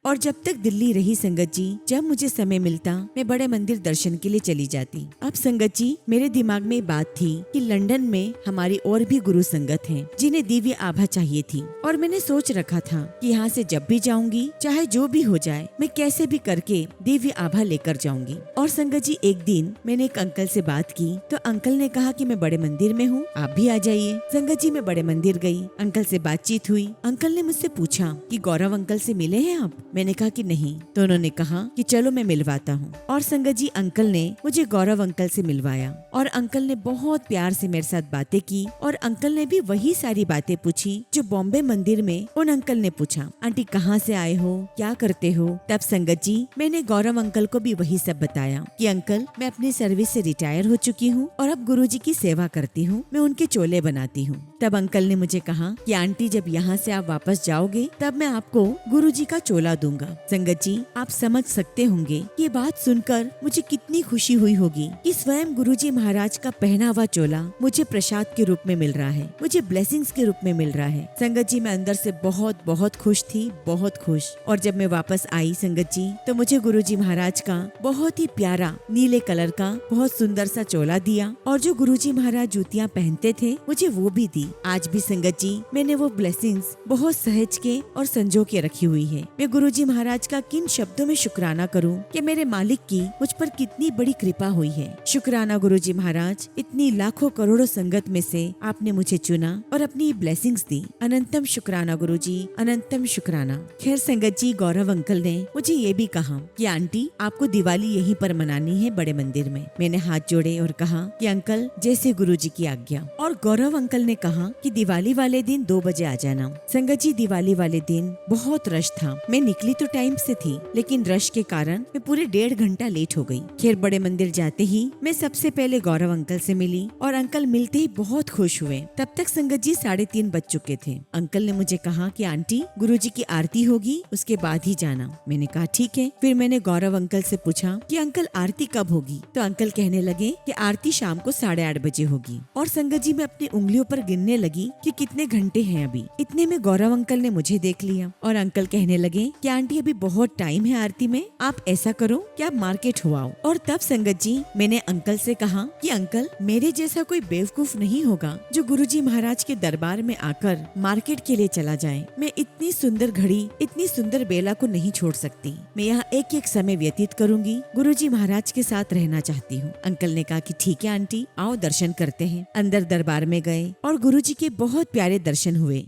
और जब तक दिल्ली रही संगत जी, जब मुझे समय मिलता मैं बड़े मंदिर दर्शन के लिए चली जाती। अब संगत जी, मेरे दिमाग में बात थी कि लंदन में हमारी और भी गुरु संगत हैं जिन्हें दिव्य आभा चाहिए थी, और मैंने सोच रखा था कि यहाँ से जब भी जाऊंगी, चाहे जो भी हो जाए, मैं कैसे भी करके दिव्य आभा लेकर जाऊंगी। और संगत जी, एक दिन मैंने एक अंकल से बात की तो अंकल ने कहा कि मैं बड़े मंदिर में हूँ, आप भी आ जाइए। संगत जी, मैं बड़े मंदिर गई, अंकल से बातचीत हुई। अंकल ने मुझसे पूछा कि गौरव अंकल से मिले हैं आप? मैंने कहा कि नहीं। तो उन्होंने कहा कि चलो मैं मिलवाता हूँ। और संगत जी, अंकल ने मुझे गौरव अंकल से मिलवाया और अंकल ने बहुत प्यार से मेरे साथ बातें की, और अंकल ने भी वही सारी बातें पूछी जो बॉम्बे मंदिर में उन अंकल ने पूछा। आंटी कहाँ से आए हो, क्या करते हो? तब संगत जी, मैंने गौरव अंकल को भी वही सब बताया कि अंकल, मैं अपनी सर्विस से रिटायर हो चुकी हूँ और अब गुरुजी की सेवा करती हूँ, मैं उनके चोले बनाती हूँ। तब अंकल ने मुझे कहा कि आंटी, जब यहाँ से आप वापस जाओगे तब मैं आपको गुरुजी का चोला दूंगा। संगत जी, आप समझ सकते होंगे ये बात सुनकर मुझे कितनी खुशी हुई होगी कि स्वयं गुरुजी महाराज का पहना हुआ चोला मुझे प्रसाद के रूप में मिल रहा है, मुझे ब्लेसिंग्स के रूप में मिल रहा है। संगत जी, मैं अंदर से बहुत बहुत खुश थी, बहुत खुश। और जब मैं वापस आई संगत जी, तो मुझे गुरुजी महाराज का बहुत ही प्यारा नीले कलर का बहुत सुंदर सा चोला दिया, और जो गुरुजी महाराज जूतियाँ पहनते थे मुझे वो भी दी। आज भी संगत जी, मैंने वो ब्लेसिंग्स बहुत सहज के और संजो के रखी हुई है। मैं गुरुजी महाराज का किन शब्दों में शुक्राना करूं कि मेरे मालिक की मुझ पर कितनी बड़ी कृपा हुई है। शुक्राना गुरुजी महाराज, इतनी लाखों करोड़ों संगत में से आपने मुझे चुना और अपनी ब्लेसिंग्स दी। अनंतम शुक्राना गुरुजी, अनंतम शुक्राना। खैर संगत जी, गौरव अंकल ने मुझे ये भी कहा कि आंटी, आपको दिवाली यहीं पर मनानी है, बड़े मंदिर में। मैंने हाथ जोड़े और कहा कि अंकल, जैसे गुरुजी की आज्ञा। और गौरव अंकल ने कहा कि दिवाली वाले दिन 2 बजे आ जाना। संगत जी, दिवाली वाले दिन बहुत रश था। मैं निकली तो टाइम से थी, लेकिन रश के कारण मैं पूरे 1.5 घंटा लेट हो गई। खैर बड़े मंदिर जाते ही मैं सबसे पहले गौरव अंकल से मिली, और अंकल मिलते ही बहुत खुश हुए। तब तक संगत जी 3:30 बज चुके थे। अंकल ने मुझे कहा कि आंटी, गुरुजी की आरती होगी, उसके बाद ही जाना। मैंने कहा ठीक है। फिर मैंने गौरव अंकल से पूछा कि अंकल, आरती कब होगी? तो अंकल कहने लगे कि आरती शाम को 8:30 बजे होगी। और संगत जी, मैं अपनी उंगलियों पर गिनने लगी कि कितने घंटे हैं अभी। इतने में गौरव अंकल ने मुझे देख लिया और अंकल कहने लगे कि आंटी, अभी बहुत टाइम है आरती में, आप ऐसा करो कि आप मार्केट हो आओ। और तब संगत जी, मैंने अंकल से कहा कि अंकल, मेरे जैसा कोई बेवकूफ नहीं होगा जो गुरुजी महाराज के दरबार में आकर मार्केट के लिए चला जाए। मैं इतनी सुंदर घड़ी, इतनी सुंदर बेला को नहीं छोड़ सकती। मैं यहाँ एक एक समय व्यतीत करूंगी, गुरुजी महाराज के साथ रहना चाहती हूँ। अंकल ने कहा कि ठीक है आंटी, आओ दर्शन करते हैं। अंदर दरबार में गए और गुरुजी के बहुत प्यारे दर्शन हुए।